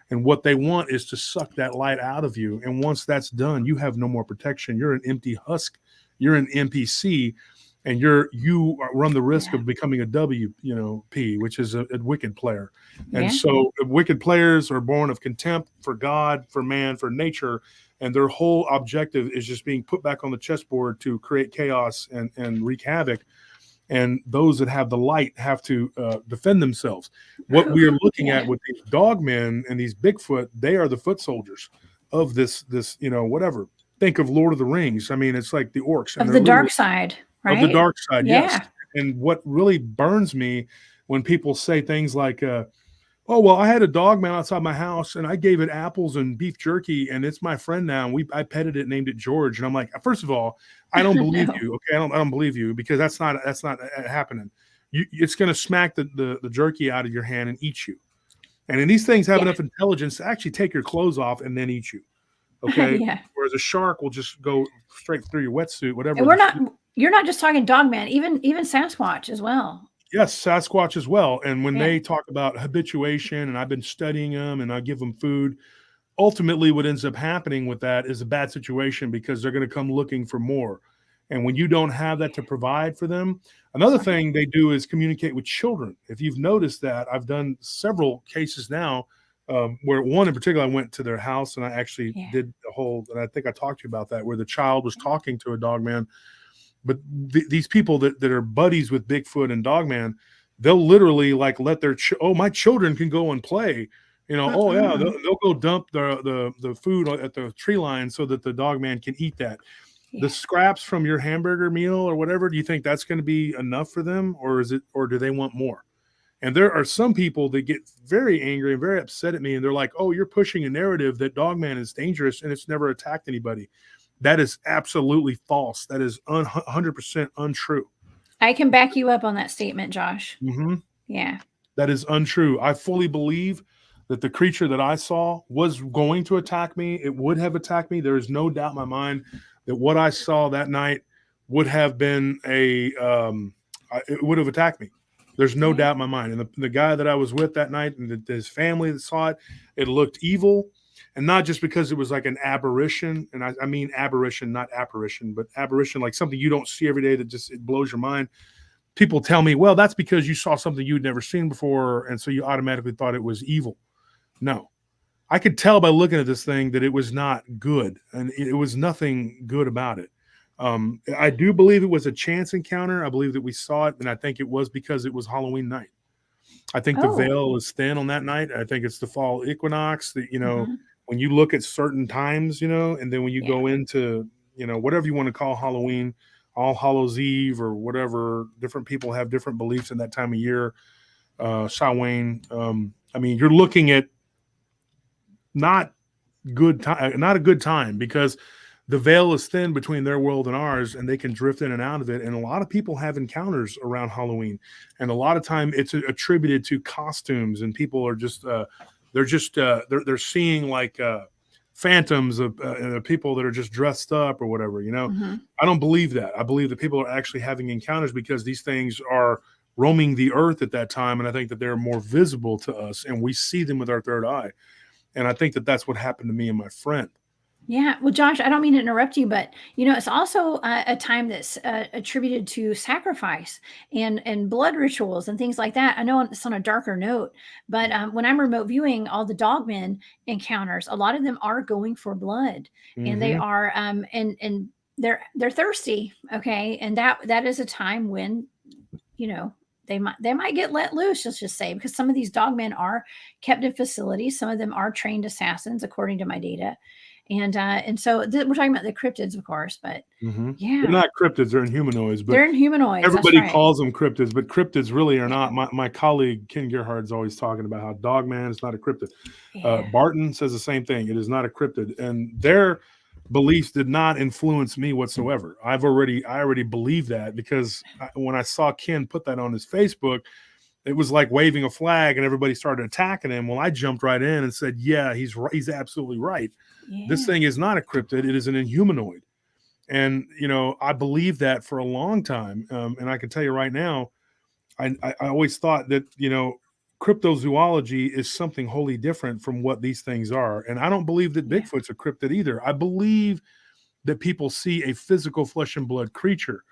And what they want is to suck that light out of you. And once that's done, you have no more protection. You're an empty husk. You're an NPC, and you run the risk of becoming a WP, which is a wicked player. And so wicked players are born of contempt for God, for man, for nature. And their whole objective is just being put back on the chessboard to create chaos and wreak havoc. And those that have the light have to defend themselves. What we are looking at with these dogmen and these Bigfoot, they are the foot soldiers of this, whatever. Think of Lord of the Rings. I mean, it's like the orcs. Of the dark side, right? Of the dark side, yes. And what really burns me when people say things like, oh, well, I had a dogman outside my house and I gave it apples and beef jerky and it's my friend now. And I petted it and named it George. And I'm like, first of all, I don't believe you. Okay. I don't believe you, because that's not happening. It's going to smack the jerky out of your hand and eat you. And then these things have enough intelligence to actually take your clothes off and then eat you. Okay. Whereas a shark will just go straight through your wetsuit, whatever. And you're not just talking dogman, even Sasquatch as well. Yes, Sasquatch as well. And when they talk about habituation, and I've been studying them and I give them food, ultimately what ends up happening with that is a bad situation, because they're going to come looking for more. And when you don't have that to provide for them, another thing they do is communicate with children. If you've noticed that, I've done several cases now where one in particular, I went to their house and I actually did the whole, and I think I talked to you about that, where the child was talking to a dogman. But these people that are buddies with Bigfoot and Dogman, they'll literally like let their my children can go and play, they'll go dump the food at the tree line so that the Dogman can eat that. The scraps from your hamburger meal or whatever, do you think that's going to be enough for them, or do they want more? And there are some people that get very angry and very upset at me, and they're like, oh, you're pushing a narrative that Dogman is dangerous and it's never attacked anybody. That is absolutely false. That is 100% untrue. I can back you up on that statement, Josh. Mm-hmm. Yeah. That is untrue. I fully believe that the creature that I saw was going to attack me. It would have attacked me. There is no doubt in my mind that what I saw that night would have been it would have attacked me. There's no doubt in my mind. And the guy that I was with that night and his family that saw it, it looked evil. And not just because it was like an aberration, and I mean aberration, not apparition, but aberration, like something you don't see every day that just, it blows your mind. People tell me, well, that's because you saw something you'd never seen before, and so you automatically thought it was evil. No. I could tell by looking at this thing that it was not good, and it was nothing good about it. I do believe it was a chance encounter. I believe that we saw it, and I think it was because it was Halloween night. I think the veil is thin on that night. I think it's the fall equinox that, when you look at certain times, and then when you go into, whatever you want to call Halloween, All Hallows Eve or whatever, different people have different beliefs in that time of year. Samhain. I mean, you're looking at not a good time, because the veil is thin between their world and ours, and they can drift in and out of it. And a lot of people have encounters around Halloween, and a lot of time it's attributed to costumes, and people are just they're seeing like phantoms of people that are just dressed up or whatever. I don't believe that. I believe that people are actually having encounters because these things are roaming the earth at that time, and I think that they're more visible to us, and we see them with our third eye. And I think that that's what happened to me and my friend. Yeah. Well, Josh, I don't mean to interrupt you, but it's also a time that's attributed to sacrifice and blood rituals and things like that. I know it's on a darker note, but when I'm remote viewing all the Dogman encounters, a lot of them are going for blood, and they are and they're thirsty. Okay, and that is a time when they might get let loose, let's just say, because some of these Dogmen are kept in facilities. Some of them are trained assassins, according to my data. And so we're talking about the cryptids, of course, but they're not cryptids, they're Inhumanoids. But they're Inhumanoids. Everybody calls them cryptids, but cryptids really are not. My colleague Ken Gerhard's always talking about how Dogman is not a cryptid. Barton says the same thing. It is not a cryptid, and their beliefs did not influence me whatsoever. I already believe that, because when I saw Ken put that on his Facebook, it was like waving a flag and everybody started attacking him. Well, I jumped right in and said, yeah, he's right. He's absolutely right. Yeah. This thing is not a cryptid. It is an Inhumanoid. And, I believed that for a long time. And I can tell you right now, I always thought that, cryptozoology is something wholly different from what these things are. And I don't believe that Bigfoot's a cryptid either. I believe that people see a physical flesh and blood creature.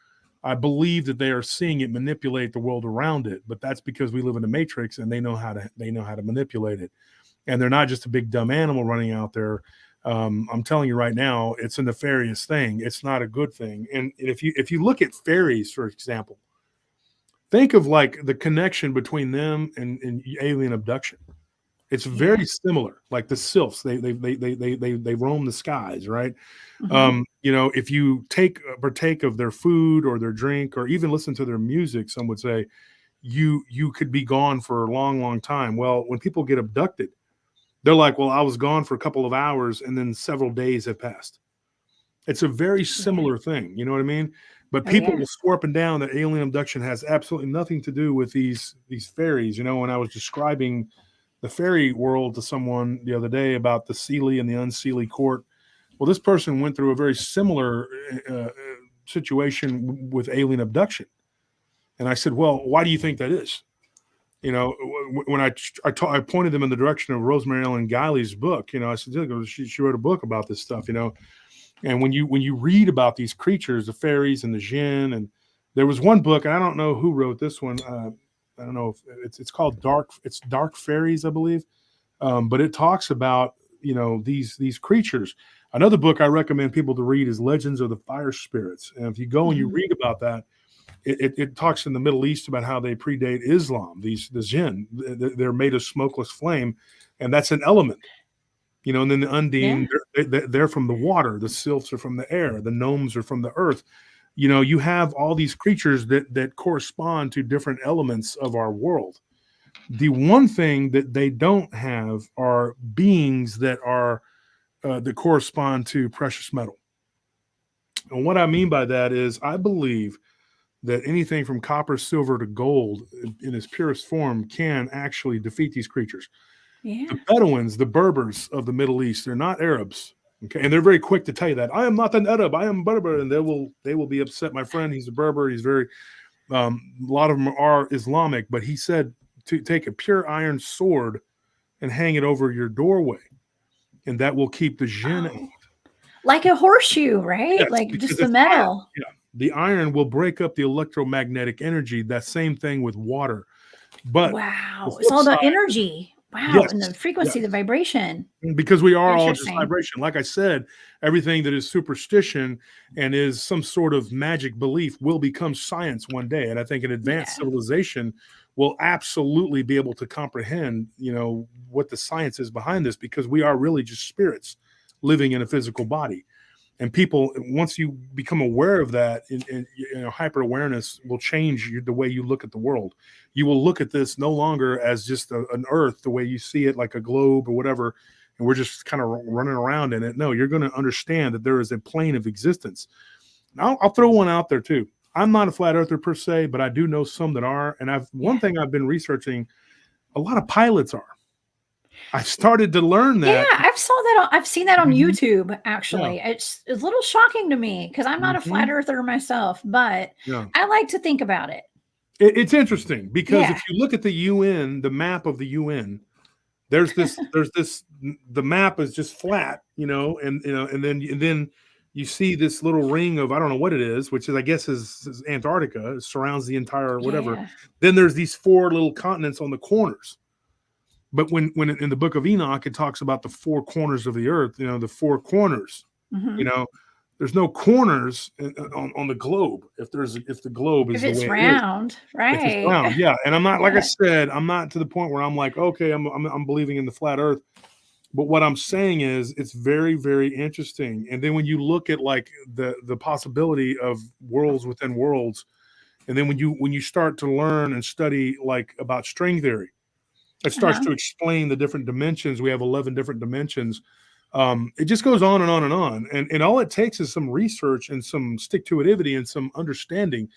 I believe that they are seeing it manipulate the world around it, but that's because we live in a matrix and they know how to manipulate it. And they're not just a big dumb animal running out there. I'm telling you right now, it's a nefarious thing. It's not a good thing. And if you look at fairies, for example, think of like the connection between them and alien abduction. It's very similar, like the sylphs. They roam the skies, right? If you partake of their food or their drink, or even listen to their music, some would say you could be gone for a long, long time. Well, when people get abducted, they're like, well, I was gone for a couple of hours and then several days have passed. It's a very similar thing. You know what I mean? But people will swear up and down that alien abduction has absolutely nothing to do with these fairies. When I was describing the fairy world to someone the other day about the Seelie and the Unseelie court, well, this person went through a very similar situation with alien abduction. And I said, well, why do you think that is? When I pointed them in the direction of Rosemary Ellen Guiley's book, I said, she wrote a book about this stuff, and when you read about these creatures, the fairies and the jinn, and there was one book, and I don't know who wrote this one. I don't know if it's called Dark Fairies, I believe. But it talks about, these creatures. Another book I recommend people to read is Legends of the Fire Spirits. And if you go and you read about that, it talks in the Middle East about how they predate Islam. The jinn, they're made of smokeless flame, and that's an element. And then the undine, they're from the water. The sylphs are from the air. The gnomes are from the earth. You have all these creatures that correspond to different elements of our world. The one thing that they don't have are beings that are that correspond to precious metal. And what I mean by that is I believe that anything from copper, silver to gold in its purest form can actually defeat these creatures. Yeah. The Bedouins, the Berbers of the Middle East, they're not Arabs. Okay, and they're very quick to tell you that I am not an Arab, I am Berber, and they will be upset. My friend, he's a Berber. He's very a lot of them are Islamic, but he said to take a pure iron sword and hang it over your doorway, and that will keep the jinn out. Like a horseshoe, right? Yes, like just the metal. The iron will break up the electromagnetic energy. That same thing with water. But wow, it's all about energy. Wow. And the frequency, the vibration. Because we are all just vibration. Like I said, everything that is superstition and is some sort of magic belief will become science one day. And I think an advanced civilization will absolutely be able to comprehend, what the science is behind this, because we are really just spirits living in a physical body. And people, once you become aware of that, hyper awareness will change the way you look at the world. You will look at this no longer as just an earth, the way you see it, like a globe or whatever, and we're just kind of running around in it. No, you're going to understand that there is a plane of existence. Now, I'll throw one out there too. I'm not a flat earther per se, but I do know some that are. And one thing I've been researching, a lot of pilots are. I started to learn that. Yeah, I've seen that on YouTube, actually. Yeah. It's a little shocking to me because I'm not a flat earther myself, but I like to think about it. It's interesting because if you look at the UN, the map of the UN, there's this, the map is just flat, and then you see this little ring of, I don't know what it is, which is, I guess is Antarctica. It surrounds the entire whatever. Yeah. Then there's these 4 little continents on the corners. But when in the book of Enoch, it talks about the 4 corners of the earth, the 4 corners, there's no corners on the globe. If the globe is the way round, right? If it's round, yeah. And I'm not, like I said, I'm not to the point where I'm like, okay, I'm believing in the flat earth. But what I'm saying is it's very, very interesting. And then when you look at like the possibility of worlds within worlds, and then when you start to learn and study like about string theory, it starts to explain the different dimensions. We have 11 different dimensions. It just goes on and on and on. And all it takes is some research and some stick-to-itivity and some understanding.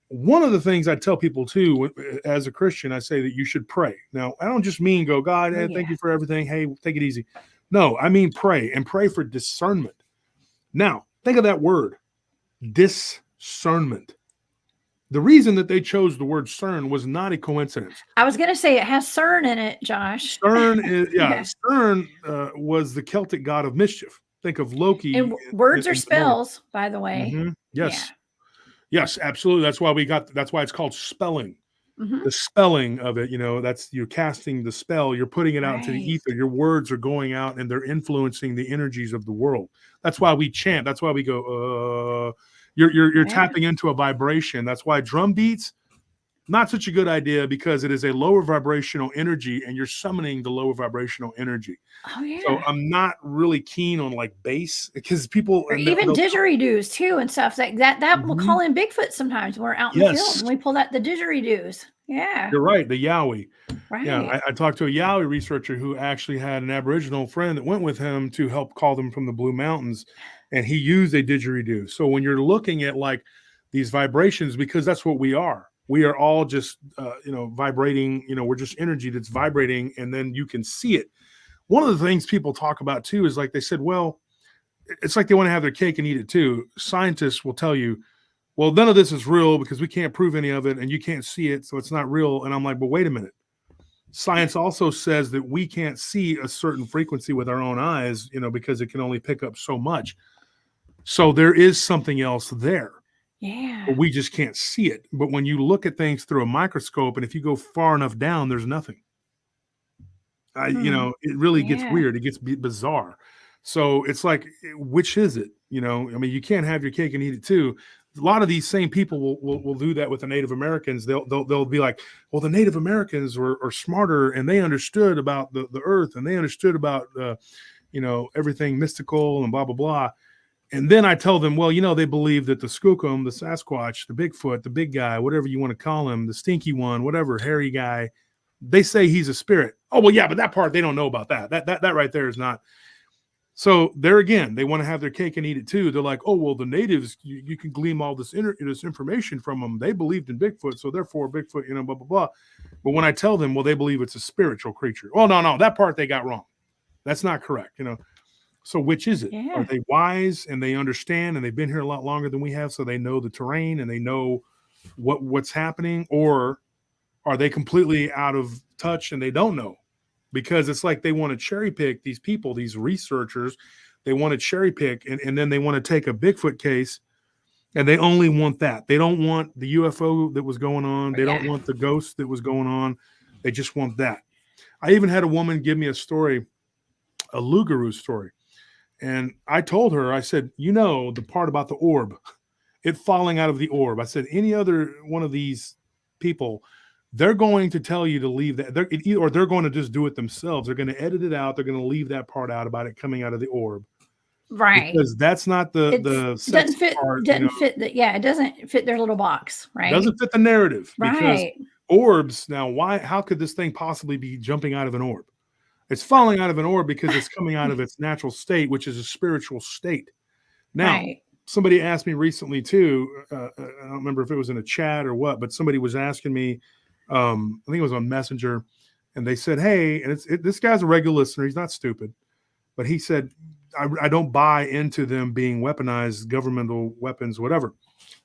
One of the things I tell people too, as a Christian, I say that you should pray. Now, I don't just mean go, God, thank you for everything. Hey, take it easy. No, I mean pray, and pray for discernment. Now, think of that word, discernment. The reason that they chose the word CERN was not a coincidence. I was going to say it has CERN in it, Josh. CERN is, CERN was the Celtic god of mischief. Think of Loki. And words are spells, by the way. Mm-hmm. Yes. Yeah. Yes, absolutely. That's why it's called spelling. Mm-hmm. The spelling of it, you're casting the spell, you're putting it out into the ether. Your words are going out and they're influencing the energies of the world. That's why we chant. That's why we go, You're tapping into a vibration. That's why drum beats, not such a good idea, because it is a lower vibrational energy and you're summoning the lower vibrational energy. Oh, yeah. So I'm not really keen on like bass, because people or even didgeridoos too and stuff like that will call in Bigfoot sometimes. We're out in the field and we pull out the didgeridoos. Yeah. You're right. The Yowie. Right. Yeah. I talked to a Yowie researcher who actually had an Aboriginal friend that went with him to help call them from the Blue Mountains. And he used a didgeridoo. So when you're looking at like these vibrations, because that's what we are all just, vibrating, we're just energy that's vibrating, and then you can see it. One of the things people talk about too is like they said, well, it's like they want to have their cake and eat it too. Scientists will tell you, well, none of this is real because we can't prove any of it and you can't see it. So it's not real. And I'm like, but wait a minute. Science also says that we can't see a certain frequency with our own eyes, because it can only pick up so much. So there is something else there. Yeah. But we just can't see it. But when you look at things through a microscope, and if you go far enough down, there's nothing. It really gets weird. It gets bizarre. So it's like, which is it? You can't have your cake and eat it too. A lot of these same people will do that with the Native Americans. They'll be like, well, the Native Americans are smarter and they understood about the earth and they understood about everything mystical and blah blah blah. And then I tell them, well, they believe that the skookum, the Sasquatch, the Bigfoot, the big guy, whatever you want to call him, the stinky one, whatever, hairy guy, they say he's a spirit. Oh, well, yeah, but that part they don't know about that. That right there is not. So there again, they want to have their cake and eat it too. They're like, oh, well, the natives, you can glean all this information from them. They believed in Bigfoot, so therefore Bigfoot, blah, blah, blah. But when I tell them, well, they believe it's a spiritual creature. Oh, no, that part they got wrong. That's not correct, So which is it? Yeah. Are they wise and they understand and they've been here a lot longer than we have, so they know the terrain and they know what's happening? Or are they completely out of touch and they don't know? Because it's like they want to cherry pick these people, these researchers. They want to cherry pick and then they want to take a Bigfoot case and they only want that. They don't want the UFO that was going on. They don't want the ghost that was going on. They just want that. I even had a woman give me a story, a Lugaroo story. And I told her, I said, the part about the orb, it falling out of the orb. I said, any other one of these people, they're going to tell you to leave that, or they're going to just do it themselves. They're going to edit it out. They're going to leave that part out about it coming out of the orb. Right. Because that's not the doesn't fit part, fit it doesn't fit their little box, right? It doesn't fit the narrative. Right. Because orbs, now how could this thing possibly be jumping out of an orb? It's falling out of an orb because it's coming out of its natural state, which is a spiritual state. Now, somebody asked me recently too, I don't remember if it was in a chat or what, but somebody was asking me, I think it was on Messenger, and they said, hey, and this guy's a regular listener, he's not stupid, but he said, I don't buy into them being weaponized, governmental weapons, whatever.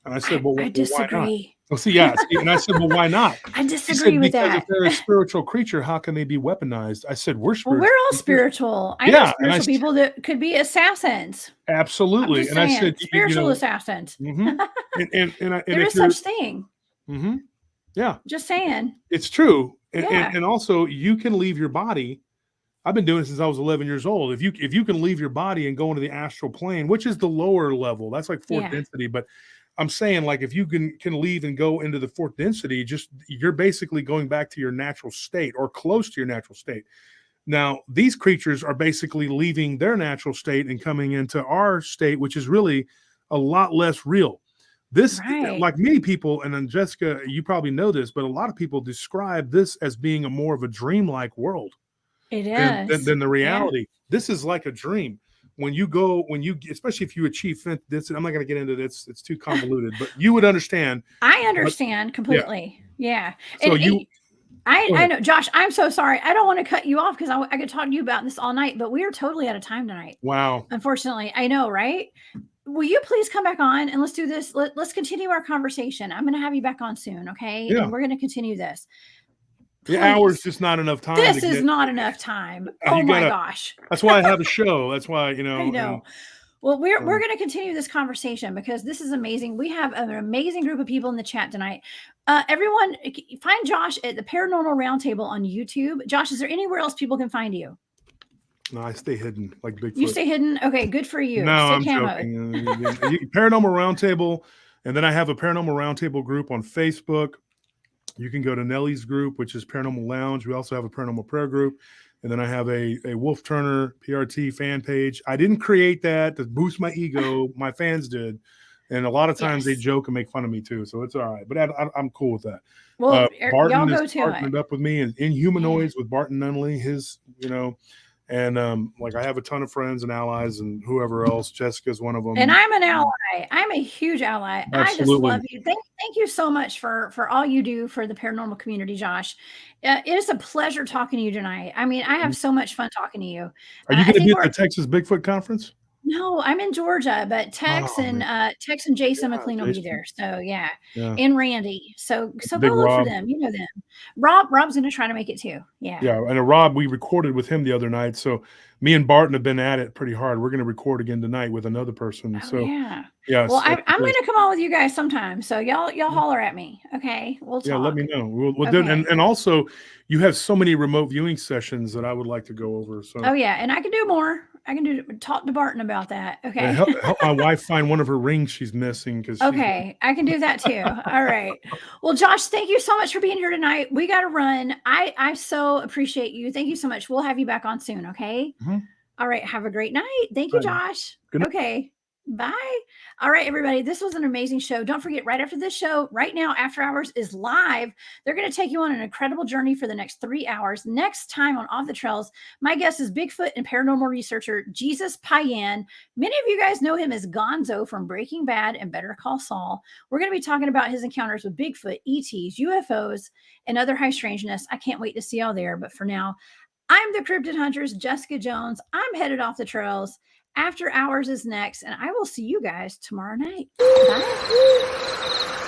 And I said, well, I disagree. Why not? Well, see, and I said, well, why not? I disagree with that. If they're a spiritual creature, how can they be weaponized? I said, we're spiritual. Well, we're all spiritual. I know spiritual people that could be assassins. Absolutely. And I said, spiritual assassins. Mm-hmm. and there is such thing. Mm-hmm. Yeah. Just saying. It's true. And also, you can leave your body. I've been doing it since I was 11 years old. If you can leave your body and go into the astral plane, which is the lower level, that's like fourth density, but I'm saying, like, if you can leave and go into the fourth density, you're basically going back to your natural state or close to your natural state. Now, these creatures are basically leaving their natural state and coming into our state, which is really a lot less real. This, like many people, and then Jessica, you probably know this, but a lot of people describe this as being more of a dreamlike world. It is. Than the reality. Yeah. This is like a dream. Especially if you achieve this, I'm not going to get into this. It's too convoluted, but you would understand. I understand completely. Yeah. So I know, Josh, I'm so sorry. I don't want to cut you off because I could talk to you about this all night, but we are totally out of time tonight. Wow. Unfortunately, I know, right? Will you please come back on and let's do this? Let's continue our conversation. I'm going to have you back on soon. Okay. Yeah. And we're going to continue this. The hour's just not enough time. This is not enough time. Oh my gosh. That's why I have a show. That's why, I know. Well, we're going to continue this conversation because this is amazing. We have an amazing group of people in the chat tonight. Everyone, find Josh at the Paranormal Round Table on YouTube. Josh, is there anywhere else people can find you? No, I stay hidden like Bigfoot. You stay hidden? Okay, good for you. No, I'm joking. Paranormal Round Table, and then I have a Paranormal Round Table group on Facebook. You can go to Nellie's group, which is Paranormal Lounge. We also have a Paranormal Prayer group. And then I have a Wolf Turner PRT fan page. I didn't create that to boost my ego. My fans did. And a lot of times they joke and make fun of me too. So it's all right. But I'm cool with that. Well, Barton y'all go is partnered up with me and Inhumanoids with Barton Nunley, and I have a ton of friends and allies and whoever else. Jessica's one of them. And I'm an ally. I'm a huge ally. Absolutely. I just love you. Thank you so much for all you do for the paranormal community, Josh. It is a pleasure talking to you tonight. I mean, I have so much fun talking to you. Are you going to be at the Texas Bigfoot Conference? No, I'm in Georgia, but Tex and Jason McLean will be there. So yeah. And Randy. So go look for them. You know them. Rob's going to try to make it too. Yeah. Yeah. And Rob, we recorded with him the other night. So me and Barton have been at it pretty hard. We're going to record again tonight with another person. Oh, so yeah. Well, I'm going to come on with you guys sometime. So y'all holler at me. Okay. We'll talk. Yeah. Let me know. We'll do it. And also you have so many remote viewing sessions that I would like to go over. So. Oh yeah. And I can do more. I can talk to Barton about that. Okay. Yeah, help my wife find one of her rings she's missing. Okay. I can do that too. All right. Well, Josh, thank you so much for being here tonight. We got to run. I so appreciate you. Thank you so much. We'll have you back on soon. Okay. Mm-hmm. All right. Have a great night. Thank you, Josh. Good night. Okay. Bye. All right, everybody. This was an amazing show. Don't forget, right after this show, right now, After Hours is live. They're going to take you on an incredible journey for the next 3 hours. Next time on Off the Trails, my guest is Bigfoot and paranormal researcher Jesus Payan. Many of you guys know him as Gonzo from Breaking Bad and Better Call Saul. We're going to be talking about his encounters with Bigfoot, ETs, UFOs, and other high strangeness. I can't wait to see y'all there. But for now, I'm the Cryptid Huntress, Jessica Jones. I'm headed off the trails. After Hours is next, and I will see you guys tomorrow night. Bye.